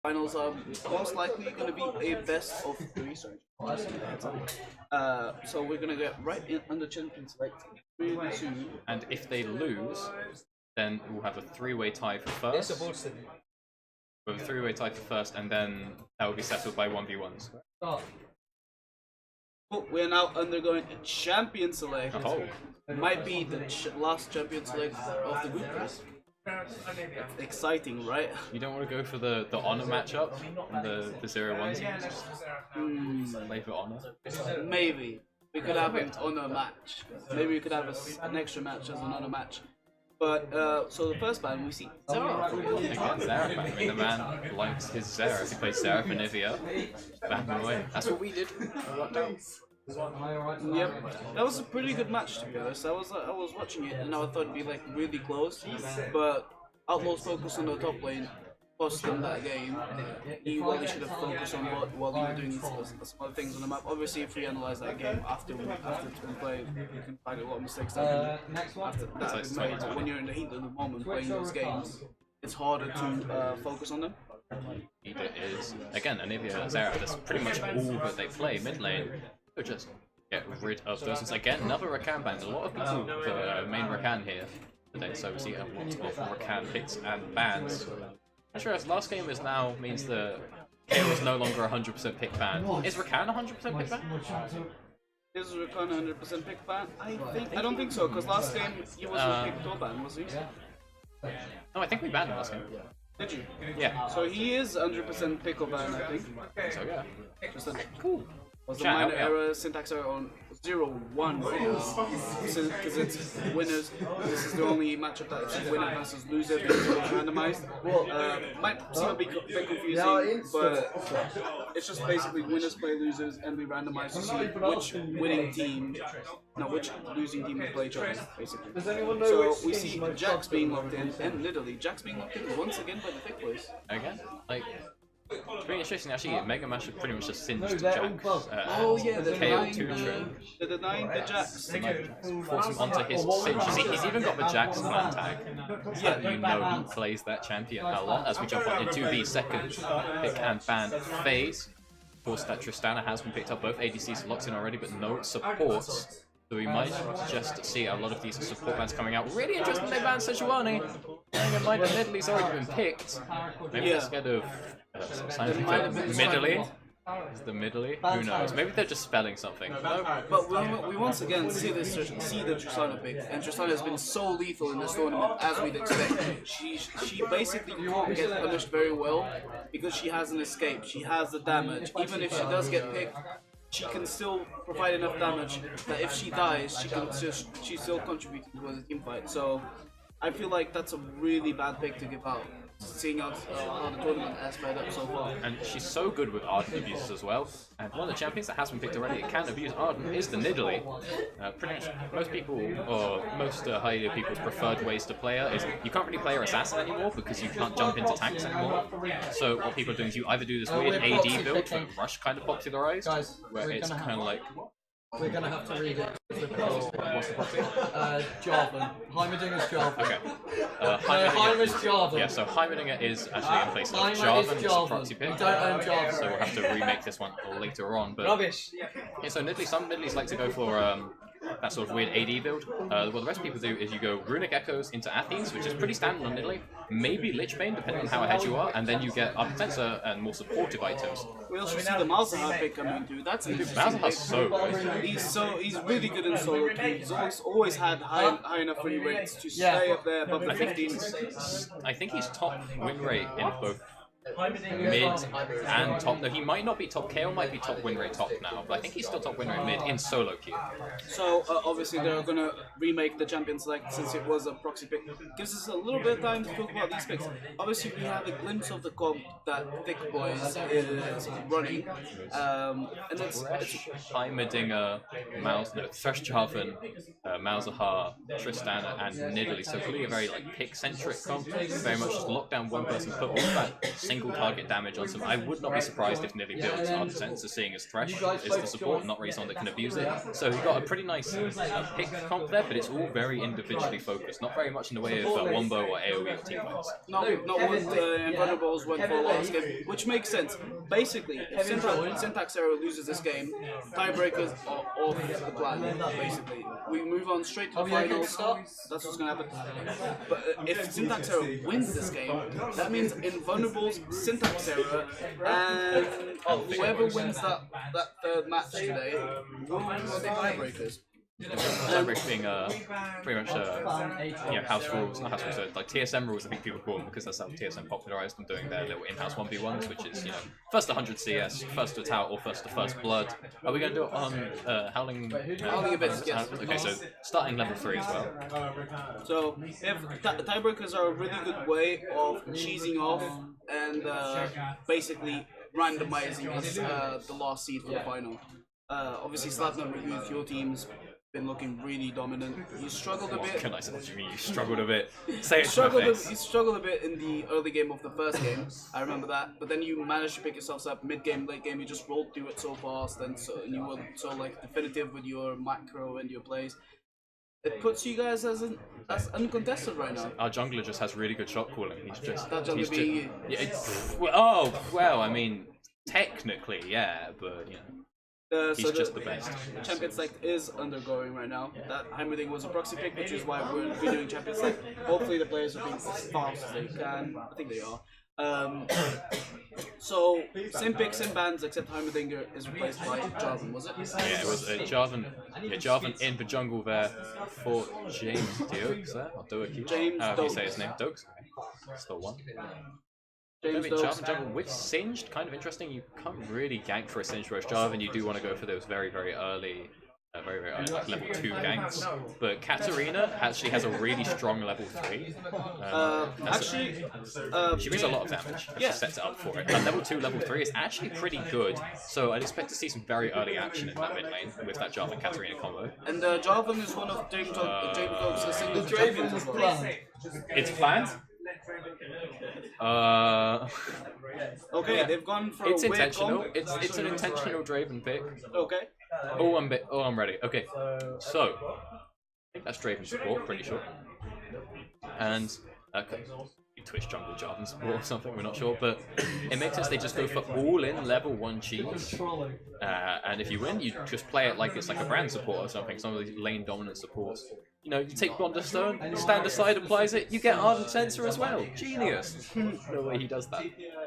finals are most likely going to be a best of three. Sorry. So we're going to get right in under Champions League really soon. And if they lose, then we'll have a three-way tie for first. With a three-way tie for first, and then that will be settled by 1v1s. Oh, we're now undergoing a Champion Select. Oh. It might be the last Champion Select of the group phase. Exciting, right? You don't want to go for the honor matchup and the 0-1 teams? Play for honor? Maybe. We could have an honor match. Maybe we could have an extra match as an honor match. But, so the first ban we see Zara. Again, Zareth. I mean, the man likes his Zareth. He plays Zareth for Nivea. Back and away. That's what we did. Yep, that was a pretty good match to be honest. I was watching it and I thought it'd be like really close, but Outlaw's focus on the top lane cost them that game. He really should have focused on while he was doing some other things on the map. Obviously, if we analyze that game after it's been played, you can find a lot of mistakes that after that have been made. When you're in the heat of the moment playing those games, it's harder to focus on them. It is again, Anivia and Zareth. That's pretty much all that they play mid lane. Just get rid of those. It's again another Rakan ban. A lot of people main Rakan here today, so we see a lot of Rakan picks and bans. Actually, last game is now means the KO is no longer 100% pick ban. Is Rakan 100% pick ban? Is Rakan 100% pick ban? I don't think so, because last game he wasn't picked or ban, was he? No, I think we banned him last game. Did you? Yeah. So he is 100% pick or ban, I think. So yeah. Just a cool. Was a minor error, syntax error on 0-1 because it's winners. This is the only matchup that's winner versus loser because it's randomized. Might seem a bit confusing, but it's just basically winners play losers and we randomize to see which losing team will play each other, basically. So we see Jax being locked in, and literally Jax being locked in once again by the thick boys. Again, like. It's pretty interesting actually. Mega Mash should pretty much just singed Jax. Oh yeah, the KO2 trip. They're denying the Jax. Force him onto his cinch. You see, he's even got the Jax clan tag. So you know he plays that champion a lot. As we jump on into the second pick and ban phase. Of course, that Tristana has been picked up. Both ADCs locked in already, but no supports. So we might just see a lot of these support bans coming out. Really interesting they banned Sejuani. Bearing in mind that Italy's already been picked. Maybe they're scared of Middly? Is the Middly? Who knows? Maybe they're just spelling something. No. But we once again see the Tristana pick, and Tristana has been so lethal in this tournament as we'd expect. She basically can't get punished very well because she has an escape. She has the damage. Even if she does get picked, she can still provide enough damage that if she dies, she's still contributing to the team fight. So I feel like that's a really bad pick to give out, seeing how the tournament has played up so far. And she's so good with Arden abuses as well. And one of the champions that has been picked already that can abuse Arden is the Nidalee. Pretty much most people, or most high people's preferred ways to play her is you can't really play her assassin anymore because you can't jump into tanks anymore. So what people are doing is you either do this weird AD build that Rush kind of popularized, where it's kind of like... We're gonna have to read it. What's the proxy? Jarvan. Heimerdinger's Jarvan. Okay. Heimer's Jarvan. Yeah, so Heimerdinger is actually in place of Jarvan. It's a proxy pick. We don't own Jarvan. So we'll have to remake this one later on. But Rubbish. yeah, so some Nidlees like to go for that sort of weird AD build. What the rest of people do is you go Runic Echoes into Athens, which is pretty standard on Nidalee. Maybe Lichbane, depending on how ahead you are, and then you get Architecture and more supportive items. We also see the Malzahar pick coming through. That's an interesting pick. So good. He's really good in solo queue. He's always had high enough win rates to stay up there above the 15s. I think he's top win rate in both mid and top. No, he might not be top. KO might be top win rate top now, but I think he's still top win rate mid in solo queue. So obviously they're gonna remake the champion select since it was a proxy pick. Gives us a little bit of time to talk about these picks. Obviously we have a glimpse of the comp that Thick Boys is running, and it's Heimerdinger, Thresh Jarvan, Malzahar, Tristana, and Nidalee. So clearly a very like pick centric comp. Very much just lock down one person, put all that single single target damage on some. I would not be surprised if Nivy builds Ardent Sensor, seeing as Thresh is the support, not really someone that can abuse it. So you've got a pretty nice pick comp there, but it's all very individually focused. Not very much in the way of Wombo or AoE or teamfights. Not what Invulnerables went for last game, which makes sense. Basically, if Syntax Arrow loses this game, tiebreakers are off the plan, basically. We move on straight to the finals. That's what's going to happen. But if Syntax Arrow wins this game, that means Invulnerables, Syntax Arrow, and whoever wins that third match today will move on to tiebreakers. Tiebreaks being pretty much house rules, not house rules, so like TSM rules. I think people call them because that's how TSM popularized them, doing their little in-house 1v1s, which is first to 100 CS, first to tower, or first to first blood. Are we going to do it on Howling? Howling Abyss, yes. Okay, so starting level 3 as well. So tiebreakers are a really good way of cheesing off and basically randomizing the last seed for the final. Obviously, Slapnut Reviewed, your team's been looking really dominant. You struggled a bit. Can I say what you mean? You struggled a bit. Say it You struggled a bit in the early game of the first game. I remember that. But then you managed to pick yourselves up mid-game, late game. You just rolled through it so fast, and you were so like definitive with your macro and your plays. It puts you guys as uncontested right now. Our jungler just has really good shot calling. He's just. That jungler being you. Oh well, I mean, technically, yeah, but he's just the best. Champion Select is undergoing right now. That Heimerdinger was a proxy pick, which is why we're doing Champion Select. Hopefully the players are being as fast as they can. I think they are. So, same picks, same bands, except Heimerdinger is replaced by Jarvan, was it? Yeah, it was Jarvan. Yeah, Jarvan in the jungle there for James Dukes there. Or Doak. James How do you say his name? Dukes? Still one. James Jarvan jungle with Singed, kind of interesting. You can't really gank for a Singed Roche Jarvan. You do want to go for those very early, like level 2 ganks. But Katarina actually has a really strong level 3. She brings a lot of damage. She sets it up for it. And level 2, level 3 is actually pretty good. So I'd expect to see some very early action in that mid lane with that Jarvan Katarina combo. And Jarvan is one of James Dogg's single champions as well. It's planned. Okay, they've gone for it's a weird intentional. comp. It's an intentional Draven pick. Okay. Oh, I'm ready. Okay, so I think that's Draven support, pretty sure. And you Twitch jungle Jarvan support or something, we're not sure, but it makes sense they just go for all-in level 1 cheese. And if you win, you just play it like it's like a brand support or something. Some of these lane dominant supports. You take Bonder Stone, stand aside, applies it, you get Ardent Sensor as well. Genius! No way he does that.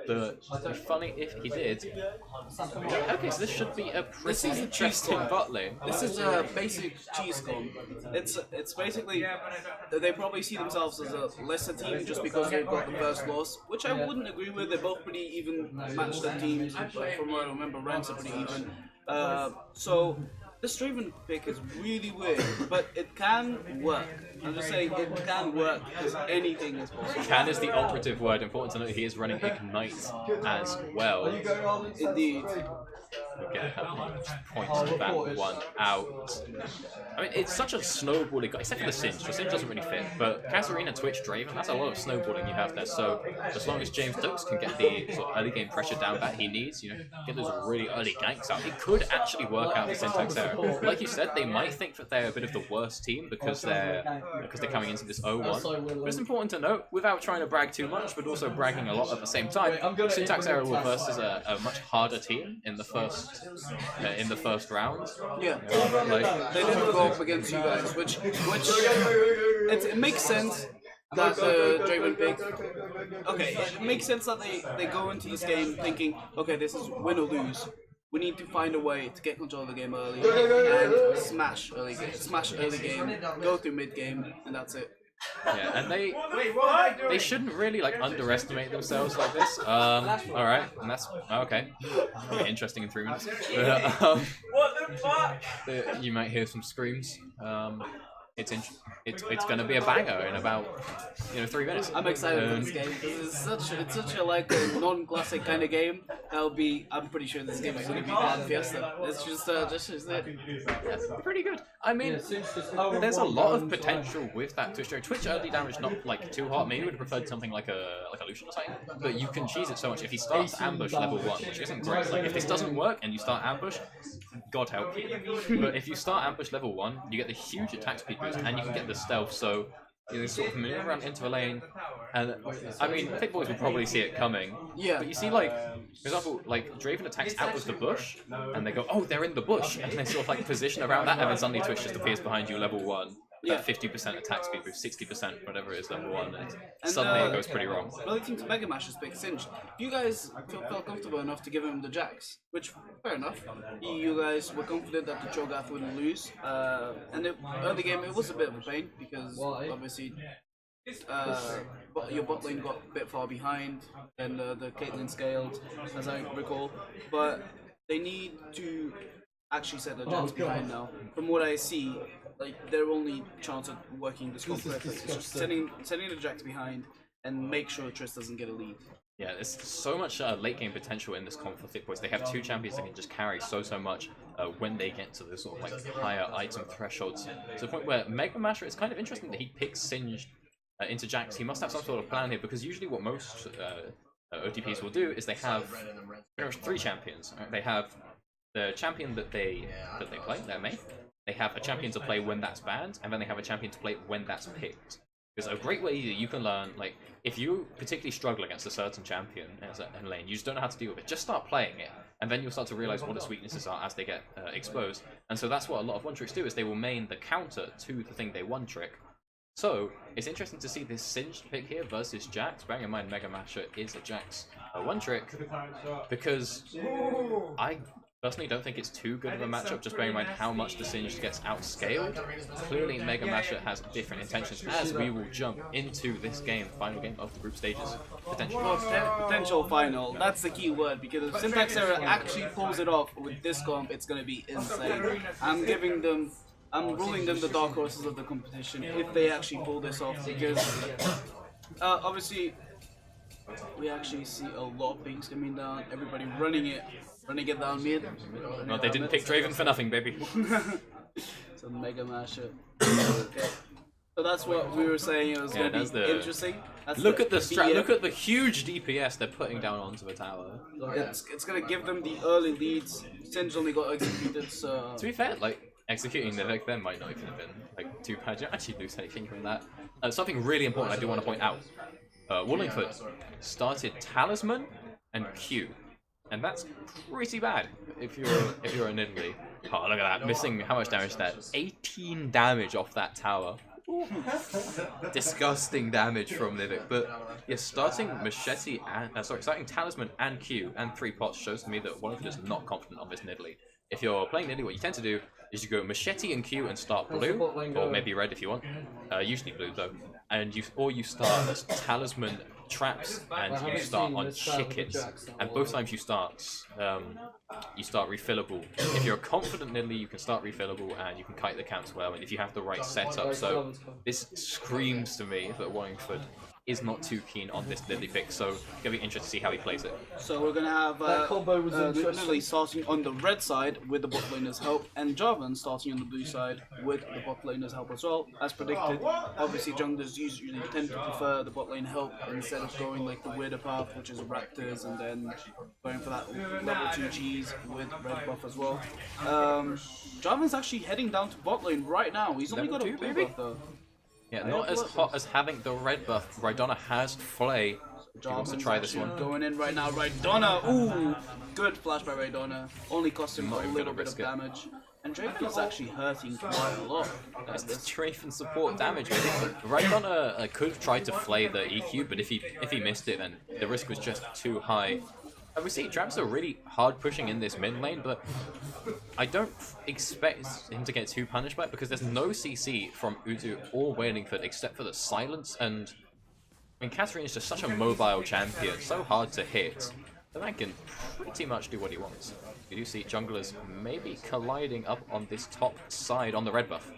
But it'd be funny if he did. Okay, so this should be a pretty interesting bot lane. This is a basic cheese comp. It's basically they probably see themselves as a lesser team just because they've got the first loss, which I wouldn't agree with. They're both pretty even matched up teams. From what I remember, ranks are pretty even. So this Draven pick is really weird, but it can work. I'm just saying it can work because anything is possible. Can is the operative word. Important to note he is running Ignite as well. Indeed. Okay, points that one out. I mean, it's such a snowballing, except for the Singe. The Singe doesn't really fit, but Katarina, Twitch, Draven, that's a lot of snowballing you have there. So as long as James Dukes can get the sort of early game pressure down that he needs, get those really early ganks out, it could actually work out for Syntax Arrow. Like you said, they might think that they're a bit of the worst team because they're coming into this 0-1. But it's important to note, without trying to brag too much, but also bragging a lot at the same time, Syntax Arrow versus a much harder team in the first round. Yeah, they didn't go up against you guys, which it makes sense that the Draven pick. Okay, it makes sense that they go into this game thinking, okay, this is win or lose. We need to find a way to get control of the game early and smash early game, go through mid game, and that's it. Yeah, and they shouldn't really underestimate themselves like this. All right, and that's okay. Be interesting in 3 minutes. But, What the fuck? you might hear some screams. it's going to be a banger in about 3 minutes. I'm excited for this game because it's such a like a non-classic kind of game. I'm pretty sure this game is going to be bad Fiesta. It's just it. Yes, pretty good. I mean, there's a lot of potential with that Twitch. Twitch early damage not like too hot. Maybe would have preferred something like a Lucian or something. But you can cheese it so much if he starts ambush level 1, which isn't great. Like if this doesn't work and you start ambush, God help you. But if you start ambush level 1, you get the huge attack speed boost and you can get the stealth. So you sort of maneuver around into a lane, and I mean, Thick Boys will probably see it coming. Yeah. But you see, like, for example, like Draven attacks out of the bush, and they go, "Oh, they're in the bush," and they sort of like position around that, and then suddenly Twitch just appears behind you, level 1. Yeah. 50% attack speed boost, 60%, whatever it is, level 1, and suddenly it goes pretty wrong. Relating to Mega Mash's pick, Singed, you guys felt comfortable enough to give him the Jax, which, fair enough. You guys were confident that the Cho'Gath wouldn't lose, and early game it was a bit of a pain, because obviously your bot lane got a bit far behind, and the Caitlyn scaled, as I recall, but they need to actually set the Jax behind now. From what I see, like their only chance at working this comp correctly is just setting the Jax behind and make sure Triss doesn't get a lead. Yeah, there's so much late game potential in this comp for Thick Boys. They have 2 champions that can just carry so much when they get to the sort of like higher item thresholds. To the point where Mega Masher, it's kind of interesting that he picks Singed into Jax. He must have some sort of plan here, because usually what most OTPs will do is they have 3 champions. Right? They have the champion that they play, their main. They have a champion to play when that's banned, and then they have a champion to play when that's picked. Because a great way that you can learn, like, if you particularly struggle against a certain champion in lane, you just don't know how to deal with it, just start playing it, and then you'll start to realize what its weaknesses are as they get exposed. And so that's what a lot of one-tricks do, is they will main the counter to the thing they one-trick. So, it's interesting to see this Singed pick here versus Jax. Bearing in mind Mega Masher is a Jax one-trick, because I personally don't think it's too good of a matchup, just bearing in mind how much the Singed gets outscaled. Clearly Mega Masher has different intentions as we will jump into this game, final game of the group stages. Potential final, that's the key word, because if Syntax Error actually pulls it off with this comp, it's going to be insane. I'm ruling them the dark horses of the competition if they actually pull this off, because obviously we actually see a lot of things coming down, everybody running it down mid. No, they didn't pick Draven for nothing, baby. So Mega Masher. Okay. So that's what we were saying, it was going to be interesting. Look at the huge DPS they're putting down onto the tower. It's going to give them the early leads. Singe only got executed, so... To be fair, like, executing the deck then might not even have been like too bad. You don't actually lose anything from that. Something really important I do want to point out. Wallingford started Talisman and Q. And that's pretty bad if you're a Nidalee. Oh, look at that, missing how much damage there? 18 damage off that tower. Disgusting damage from Nivik. But yeah, starting Machete and starting Talisman and Q and 3 pots shows to me that Wallingford is not confident on this Nidalee. If you're playing Nidalee, what you tend to do is you go Machete and Q and start blue, or maybe red if you want. Usually blue though. And you start Talisman traps and you start on chickens, and both times you start refillable. If you're a confident Nidalee, you can start refillable and you can kite the camps well, and if you have the right setup. So this screams to me that Wallingford is not too keen on this Nidalee pick, so it's gonna be interesting to see how he plays it. So we're gonna have Nidalee starting on the red side with the bot laner's help, and Jarvan starting on the blue side with the bot laner's help as well. As predicted, obviously junglers usually tend to prefer the bot lane help instead of going like the weirder path, which is Raptors, and then going for that level 2 cheese with red buff as well. Jarvan's actually heading down to bot lane right now. He's only got a blue buff though. Yeah, not as hot as having the red buff. Rydonna has Flay. He wants to try this one. Going in right now, Rydonna! Ooh! Good flash by Rydonna. Only cost him a little bit of damage. And Draven is actually hurting quite a lot. That's the Draven support damage. Rydonna could have tried to Flay the EQ, but if he missed it, then the risk was just too high. And we see Traps are really hard pushing in this mid lane, but I don't expect him to get too punished by it, because there's no CC from Udu or Wallingford except for the silence. And I mean, Katarina is just such a mobile champion, so hard to hit. The man can pretty much do what he wants. You do see junglers maybe colliding up on this top side on the red buff.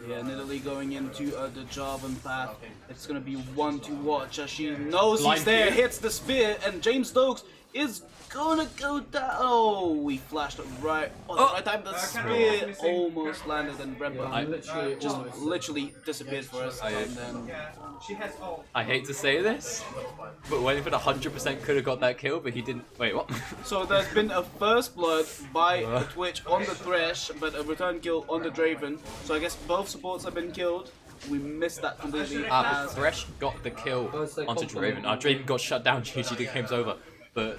Yeah, Nidalee going into the Jarvan path. It's gonna be one to watch as she knows Blind he's there, Q. hits the spear, and James Stokes is gonna go down. Oh, we flashed it right on the right time. The spear almost landed, and Brembo just literally disappeared for us. And then I hate to say this, but Wellington 100% could have got that kill, but he didn't. Wait, what? so there's been a first blood by a Twitch on the Thresh, but a return kill on the Draven. So I guess both supports have been killed. We missed that completely. Thresh got the kill onto Draven. Draven got shut down. GG, the game's over.